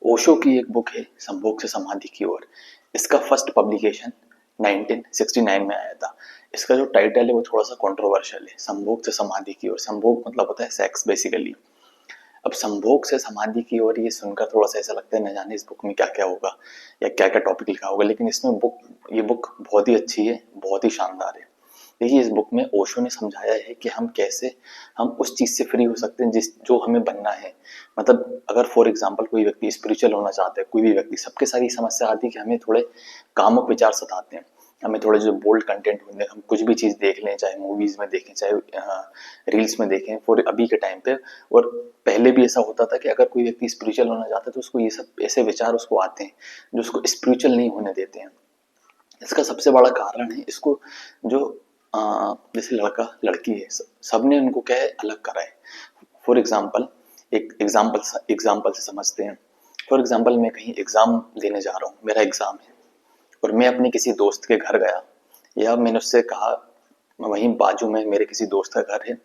ओशो की एक बुक है संभोग से समाधि की ओर। इसका फर्स्ट पब्लिकेशन 1969 में आया था। इसका जो टाइटल है वो थोड़ा सा कंट्रोवर्शियल है, संभोग से समाधि की ओर। संभोग मतलब होता है सेक्स बेसिकली। अब संभोग से समाधि की ओर ये सुनकर थोड़ा सा ऐसा लगता है न जाने इस बुक में क्या क्या होगा या क्या क्या टॉपिक लिखा होगा, लेकिन इसमें ये बुक बहुत ही अच्छी है, बहुत ही शानदार है। देखिए इस बुक में ओशो ने समझाया है कि हम कैसे हम उस चीज से फ्री हो सकते हैं जिस जो हमें बनना है। मतलब अगर फॉर एग्जांपल कोई व्यक्ति स्पिरिचुअल होना चाहता है, कोई भी व्यक्ति, सबके सारी समस्या आती है कि हमें थोड़े कामुक विचार सताते हैं, हमें थोड़े जो बोल्ड कंटेंट होते हैं, हम कुछ भी चीज देख लें, चाहे मूवीज में देखें, चाहे रील्स में देखें फॉर अभी के टाइम पे। और पहले भी ऐसा होता था कि अगर कोई व्यक्ति स्पिरिचुअल होना चाहता है तो उसको ये सब ऐसे विचार उसको आते हैं जो उसको स्पिरिचुअल नहीं होने देते हैं। इसका सबसे बड़ा कारण है इसको जो जैसे लड़का लड़की है, सबने उनको क्या है अलग करा है। फॉर एग्जाम्पल एक एग्जाम्पल से समझते हैं। फॉर एग्जाम्पल मैं कहीं एग्जाम देने जा रहा हूँ, मेरा एग्जाम है और मैं अपने किसी दोस्त के घर गया, या मैंने उससे कहा, वहीं बाजू में मेरे किसी दोस्त का घर है,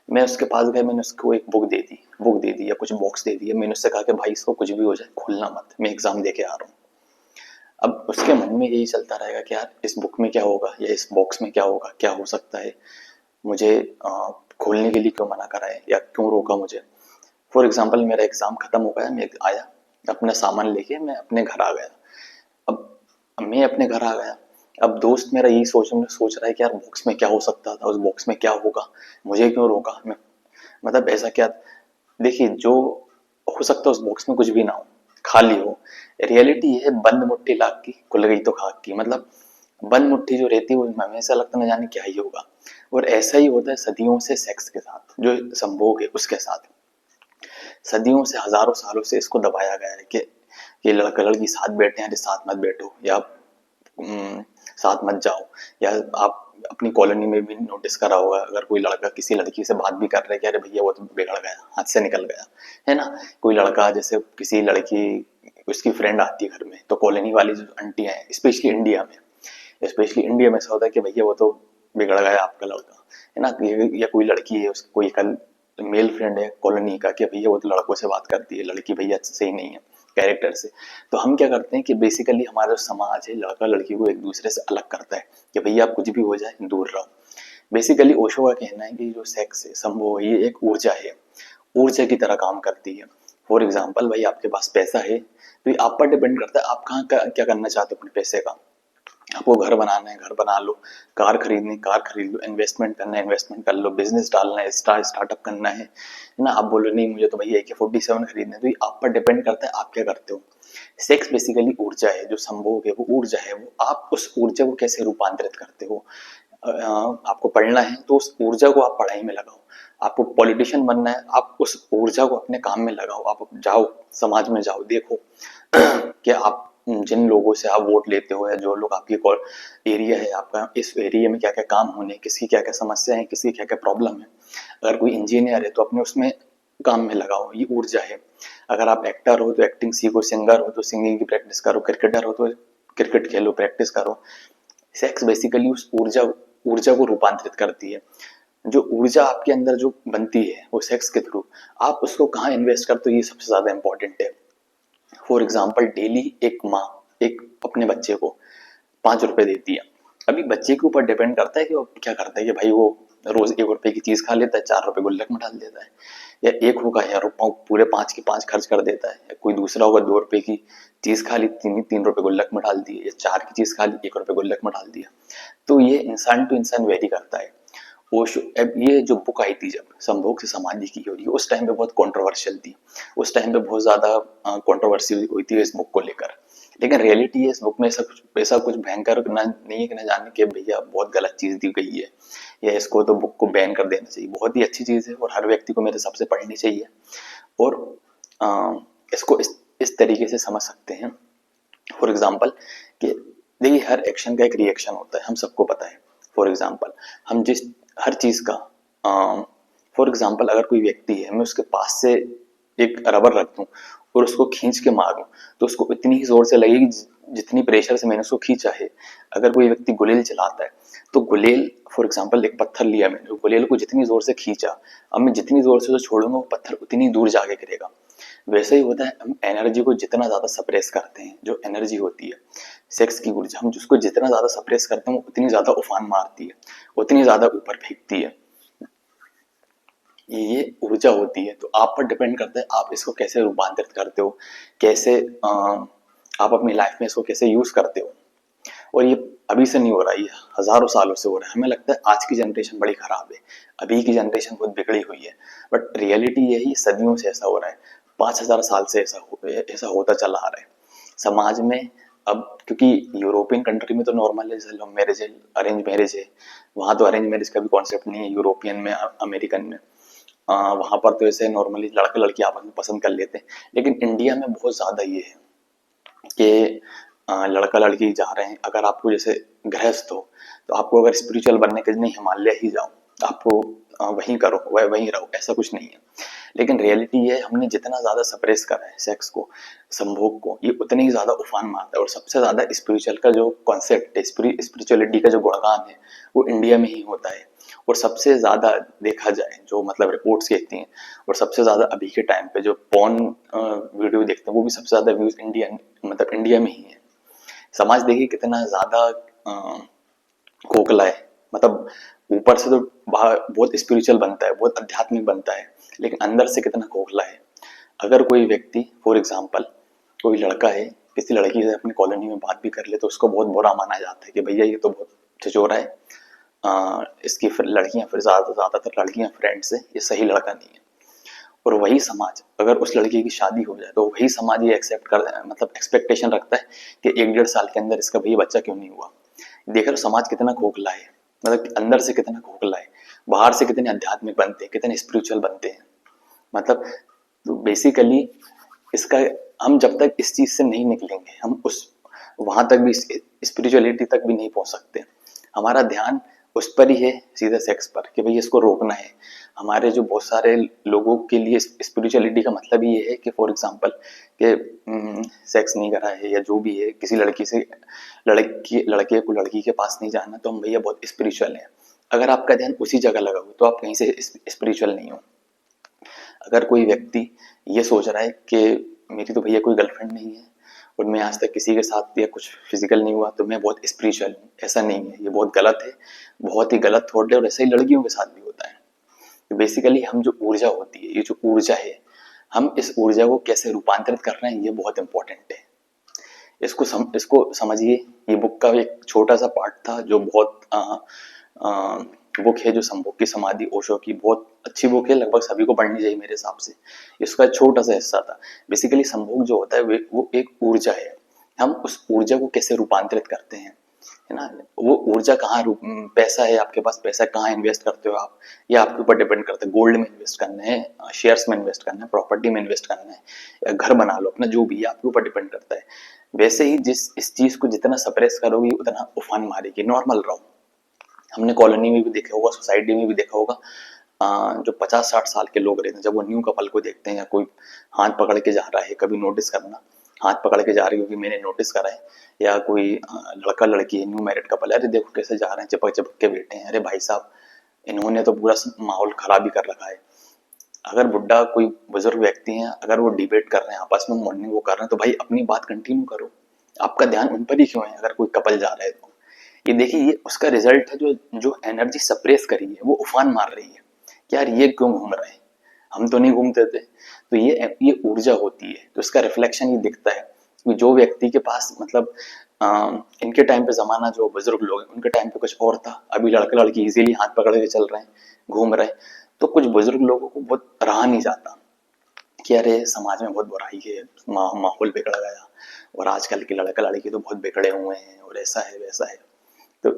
मैं उसके पास गया, मैंने उसको एक बुक दे दी या कुछ बॉक्स दे दिया। मैंने उससे कहा कि भाई इसको कुछ भी हो जाए खोलना मत, मैं एग्जाम दे के आ रहा हूँ। अब उसके मन में यही चलता रहेगा कि यार इस बुक में क्या होगा या इस बॉक्स में क्या होगा, क्या हो सकता है, मुझे खोलने के लिए क्यों मना करा है या क्यों रोका मुझे। फॉर एग्जाम्पल मेरा एग्जाम खत्म हो गया, मैं आया अपना सामान लेके मैं अपने घर आ गया। अब मैं अपने घर आ गया, अब दोस्त मेरा यही सोच रहा है कि यार बॉक्स में क्या हो सकता था, उस बॉक्स में क्या होगा, मुझे क्यों रोका। मैं मतलब ऐसा क्या, देखिए जो हो सकता है उस बॉक्स में कुछ भी ना हो, खाली हो। रियलिटी ये है बंद मुट्ठी लाख की खुल गई तो खाक की। मतलब बंद मुट्ठी जो रहती है उसमें हमेशा लगता न जाने क्या ही होगा। और ऐसा ही होता है सदियों से सेक्स के साथ, जो संभोग है उसके साथ। सदियों से हजारों सालों से इसको दबाया गया है कि ये लड़का लड़की साथ बैठे हैं, साथ मत बैठो या साथ मत जाओ। या आप अपनी कॉलोनी में भी नोटिस करा होगा, अगर कोई लड़का किसी लड़की से बात भी कर रहा है कि अरे भैया वो तो बिगड़ गया, हाथ से निकल गया, है ना। कोई लड़का जैसे किसी लड़की उसकी फ्रेंड आती है घर में, तो कॉलोनी वाली जो आंटियां हैं, स्पेशली इंडिया में ऐसा होता है कि भैया वो तो बिगड़ गया आपका लड़का, है ना। या कोई लड़की है, उसकी कोई कल मेल फ्रेंड है कॉलोनी का कि भैया वो तो लड़कों से बात करती है, लड़की भैया सही नहीं है कैरेक्टर से। तो हम क्या करते हैं कि बेसिकली हमारा जो समाज है लड़का लड़की को एक दूसरे से अलग करता है कि भैया आप कुछ भी हो जाए दूर रहो। बेसिकली ओशो का कहना है कि जो सेक्स है संभोग है, ये एक ऊर्जा है, ऊर्जा की तरह काम करती है। फॉर एग्जाम्पल भाई आपके पास पैसा है तो ये आप पर डिपेंड करता है आप कहाँ क्या करना चाहते हो अपने पैसे का। आपको घर बनाना है घर बना लो, कार खरीदनी कार खरीद लो, इन्वेस्टमेंट करना है इन्वेस्टमेंट कर लो, बिजनेस डालना है स्टार्टअप करना है ना। आप बोलो नहीं मुझे तो भैया AK-47 खरीदना है, तो ये आप पर डिपेंड करता है आप क्या करते हो। सेक्स बेसिकली ऊर्जा है, जो संभोग है वो ऊर्जा है, वो आप उस ऊर्जा को कैसे रूपांतरित करते हो। आपको पढ़ना है तो उस ऊर्जा को आप पढ़ाई में लगाओ। आपको पॉलिटिशियन बनना है, आप उस ऊर्जा को अपने काम में लगाओ। आप जाओ समाज में जाओ, देखो कि आप जिन लोगों से आप वोट लेते हो या जो लोग आपकी एरिया है आपका, इस एरिया में क्या क्या काम होने, किसकी क्या क्या समस्या है, किसकी क्या क्या प्रॉब्लम है। अगर कोई इंजीनियर है तो अपने उसमें काम में लगाओ, ये ऊर्जा है। अगर आप एक्टर हो तो एक्टिंग सीखो, सिंगर हो तो सिंगिंग की प्रैक्टिस करो, क्रिकेटर हो तो क्रिकेट खेलो, प्रैक्टिस करो। सेक्स बेसिकली उस ऊर्जा को रूपांतरित करती है। जो ऊर्जा आपके अंदर जो बनती है वो सेक्स के थ्रू, आप उसको कहाँ इन्वेस्ट करते हो ये सबसे ज्यादा इंपॉर्टेंट है। फॉर एग्जाम्पल डेली एक माँ एक अपने बच्चे को 5 रुपए देती है। अभी बच्चे के ऊपर डिपेंड करता है कि वो क्या करता है कि भाई वो रोज 1 रुपए की चीज खा लेता है, 4 रुपए गुल्लक में डाल देता है, या एक होगा यार पूरे 5 के 5 खर्च कर देता है, या कोई दूसरा होगा 2 रुपए की चीज खा ली, 3 रुपए गुल्लक में डाल दिए, या 4 की चीज खा ली 1 रुपए गुल्लक में डाल दिया। तो ये इंसान टू इंसान वेरी करता है। अब ये जो बुक आई थी जब संभोग से समाधि की हो रही, उस टाइम पे बहुत कंट्रोवर्शियल थी, उस टाइम पे बहुत ज्यादा कंट्रोवर्सी हुई थी इस बुक को लेकर। लेकिन रियलिटी है इस बुक में ऐसा कुछ भयंकर नहीं है कि ना जाने के भैया बहुत गलत चीज दी गई है या इसको तो बुक को बैन कर देना चाहिए। बहुत ही अच्छी चीज है और हर व्यक्ति को मेरे हिसाब से पढ़नी चाहिए। और इसको इस तरीके से समझ सकते हैं। फॉर एग्जाम्पल कि देखिए हर एक्शन का एक रिएक्शन होता है, हम सबको पता है। फॉर एग्जाम्पल हम जिस हर चीज का फॉर एग्जाम्पल अगर कोई व्यक्ति है, मैं उसके पास से एक रबर रख दूं और उसको खींच के मारूं तो उसको इतनी ही जोर से लगेगी जितनी प्रेशर से मैंने उसको खींचा है। अगर कोई व्यक्ति गुलेल चलाता है तो गुलेल, फॉर एग्जाम्पल एक पत्थर लिया मैंने, गुलेल को जितनी जोर से खींचा, अब मैं जितनी जोर से उसे छोड़ूंगा वो पत्थर उतनी दूर जाके गिरेगा। वैसे ही होता है, हम एनर्जी को जितना ज्यादा सप्रेस करते हैं, जो एनर्जी होती है सेक्स की ऊर्जा, हम जिसको जितना ज्यादा सप्रेस करते हैं वो उतनी ज्यादा उफान मारती है, उतनी ज्यादा ऊपर फेंकती है। ये ऊर्जा होती है, तो आप पर डिपेंड करता है आप इसको कैसे रूपांतरित करते हो, कैसे आप अपनी लाइफ में इसको कैसे यूज करते हो। और ये अभी से नहीं हो रहा, ये हजारों सालों से हो रहा है। हमें लगता है आज की जनरेशन बड़ी खराब है, अभी की जनरेशन बहुत बिगड़ी हुई है, बट रियलिटी यही सदियों से ऐसा हो रहा है। 5,000 साल से ऐसा होता चला आ रहा है समाज में। अब क्योंकि यूरोपियन कंट्री में तो नॉर्मल है, जैसे लव मैरिज है, अरेंज मैरिज है। वहां तो अरेंज मैरिज का भी कॉन्सेप्ट नहीं है यूरोपियन में, अमेरिकन में। वहां पर तो ऐसे नॉर्मली लड़का लड़की आपस में पसंद कर लेते हैं। लेकिन इंडिया में बहुत ज्यादा ये है कि लड़का लड़की जा रहे हैं, अगर आपको जैसे गृहस्थ हो तो आपको अगर स्पिरिचुअल बनने के लिए नहीं हिमालय ही जाओ, आपको वहीं करो, वहीं रहो, ऐसा कुछ नहीं है। लेकिन रियलिटी ये है, हमने जितना ज्यादा सप्रेस करा है सेक्स को, संभोग को, ये उतनी ही ज्यादा उफान मारता है। और सबसे ज्यादा स्पिरिचुअल का जो कॉन्सेप्ट है, स्पिरिचुअलिटी का जो गुणगान है, वो इंडिया में ही होता है। और सबसे ज्यादा देखा जाए, जो मतलब रिपोर्ट्स कहती हैं, और सबसे ज्यादा अभी के टाइम पे जो पॉर्न वीडियो देखते हैं, वो भी सबसे ज्यादा व्यूज इंडिया में ही है। समाज देखिए कितना ज्यादा खोखला है, मतलब ऊपर से तो बहुत स्पिरिचुअल बनता है, बहुत आध्यात्मिक बनता है, लेकिन अंदर से कितना खोखला है। अगर कोई व्यक्ति, फॉर एग्जाम्पल कोई लड़का है, किसी लड़की से अपनी कॉलोनी में बात भी कर ले तो उसको बहुत बुरा माना जाता है कि भैया ये तो बहुत छिचोरा है, इसकी फिर लड़कियां, फिर ज्यादातर लड़कियां फ्रेंड्स है, ये सही लड़का नहीं है। और वही समाज अगर उस लड़की की शादी हो जाए तो वही समाज ये एक्सेप्ट कर, मतलब एक्सपेक्टेशन रखता है कि 1-1.5 साल के अंदर इसका भैया बच्चा क्यों नहीं हुआ। देख रहे हो समाज कितना खोखला है, मतलब अंदर से कितना खोखला है, बाहर से कितने आध्यात्मिक बनते हैं, कितने स्पिरिचुअल बनते हैं। मतलब तो बेसिकली इसका, हम जब तक इस चीज से नहीं निकलेंगे, हम उस वहां तक भी, स्पिरिचुअलिटी तक भी नहीं पहुंच सकते। हमारा ध्यान उस पर ही है, सीधा सेक्स पर, कि भाई इसको रोकना है। हमारे जो बहुत सारे लोगों के लिए स्पिरिचुअलिटी का मतलब ये है कि फॉर एग्जांपल कि सेक्स नहीं करा है या जो भी है, किसी लड़की से, लड़के को लड़की के पास नहीं जाना, तो हम भैया बहुत स्पिरिचुअल हैं। अगर आपका ध्यान उसी जगह लगा हुआ तो आप कहीं से स्पिरिचुअल नहीं हो। अगर कोई व्यक्ति ये सोच रहा है कि मेरी तो भैया कोई गर्लफ्रेंड नहीं है और मैं आज तक किसी के साथ या कुछ फिजिकल नहीं हुआ तो मैं बहुत स्पिरिचुअल हूँ, ऐसा नहीं है, ये बहुत गलत है, बहुत ही गलत थॉट है। और ऐसा ही लड़कियों के साथ भी होता है। तो बेसिकली हम जो ऊर्जा होती है, ये जो ऊर्जा है, हम इस ऊर्जा को कैसे रूपांतरित कर रहे हैं, ये बहुत इंपॉर्टेंट है। इसको समझिए। ये बुक का एक छोटा सा पार्ट था जो बहुत बुक है, जो संभोग की समाधि, ओशो की, बहुत अच्छी बुक है, लगभग सभी को पढ़नी चाहिए मेरे हिसाब से। इसका छोटा सा हिस्सा था। बेसिकली संभोग जो होता है वो एक ऊर्जा है। हम उस ऊर्जा को कैसे रूपांतरित करते हैं, है ना। वो ऊर्जा कहाँ, पैसा है आपके पास, पैसा कहाँ इन्वेस्ट करते हो आप, ये आपके ऊपर डिपेंड करता है। गोल्ड में इन्वेस्ट करना है, शेयर्स में इन्वेस्ट करना है, प्रॉपर्टी में इन्वेस्ट करना है, या घर बना लो अपना, जो भी है आपके ऊपर डिपेंड करता है। वैसे ही जिस इस चीज को जितना सप्रेस करोगे उतना उफान मारेगी। नॉर्मल रहो। हमने कॉलोनी में भी देखा होगा, सोसाइटी में भी देखा होगा, जो 50-60 साल के लोग रहते हैं, जब वो न्यू कपल को देखते हैं या कोई हाथ पकड़ के जा रहा है, कभी नोटिस करना, हाथ पकड़ के जा रही होगी, मैंने नोटिस करा है, या कोई लड़का लड़की है, न्यू मैरिड कपल है, अरे देखो कैसे जा रहे हैं, चिपक चिपक के बैठे हैं, अरे भाई साहब इन्होंने तो पूरा माहौल खराब ही कर रखा है। अगर बुढ़ा कोई बुजुर्ग व्यक्ति है, अगर वो डिबेट कर रहे हैं आपस में, मॉर्निंग वो कर रहे हैं, तो भाई अपनी बात कंटिन्यू करो, आपका ध्यान उन पर ही क्यों है। अगर कोई कपल जा रहा है तो ये देखिए, ये उसका रिजल्ट है, जो जो एनर्जी सप्रेस करी है वो उफान मार रही है कि यार ये क्यों घूम रहे हैं, हम तो नहीं घूमते थे। तो ये ऊर्जा होती है, तो इसका रिफ्लेक्शन ये दिखता है कि जो व्यक्ति के पास, मतलब इनके टाइम पे जमाना, जो बुजुर्ग लोग हैं उनके टाइम पे कुछ और था, अभी लड़का लड़की इजीली हाथ पकड़ के चल रहे हैं, घूम रहे हैं। तो कुछ बुजुर्ग लोगों को बहुत रहा नहीं जाता कि अरे समाज में बहुत बुराई है, माहौल बिगड़ गया, और आजकल के लड़का लड़की तो बहुत बिगड़े हुए हैं, और ऐसा है वैसा है। तो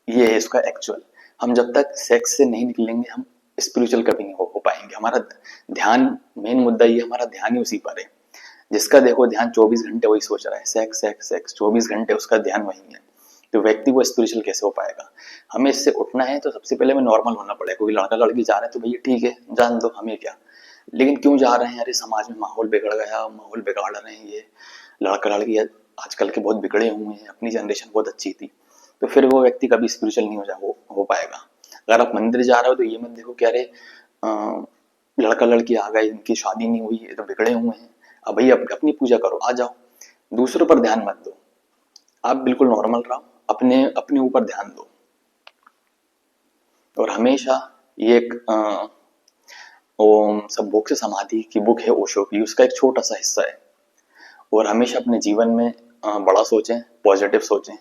ये है इसका एक्चुअल। हम जब तक सेक्स से नहीं निकलेंगे, हम स्पिरिचुअल कभी नहीं हो पाएंगे। हमारा ध्यान, मेन मुद्दा ये, हमारा ध्यान ही उसी पर है। जिसका देखो ध्यान 24 घंटे वही सोच रहा है, सेक्स सेक्स सेक्स, 24 घंटे उसका ध्यान वही है, तो व्यक्ति वो स्पिरिचुअल कैसे हो पाएगा। हमें इससे उठना है तो सबसे पहले हमें नॉर्मल होना पड़ेगा। कोई लड़का लड़की जा रहे हैं तो भैया ठीक है, जान दो, हमें क्या। लेकिन क्यों जा रहे हैं, अरे समाज में माहौल बिगड़ गया, माहौल बिगाड़ रहे हैं, ये लड़का लड़की आजकल के बहुत बिगड़े हुए हैं, अपनी जनरेशन बहुत अच्छी थी, तो फिर वो व्यक्ति कभी स्पिरिचुअल नहीं हो पाएगा। अगर आप मंदिर जा रहे हो तो ये मत देखो कि अरे लड़का लड़की आ गए, इनकी शादी नहीं हुई, ये तो बिगड़े हुए हैं, अब भाई अपनी पूजा करो, आ जाओ, दूसरों पर ध्यान मत दो, आप बिल्कुल नॉर्मल रहो, अपने अपने ऊपर ध्यान दो। और हमेशा ये एक ओम संभोग से समाधि की बुक है ओशो की, उसका एक छोटा सा हिस्सा है। और हमेशा अपने जीवन में बड़ा सोचें, पॉजिटिव सोचें,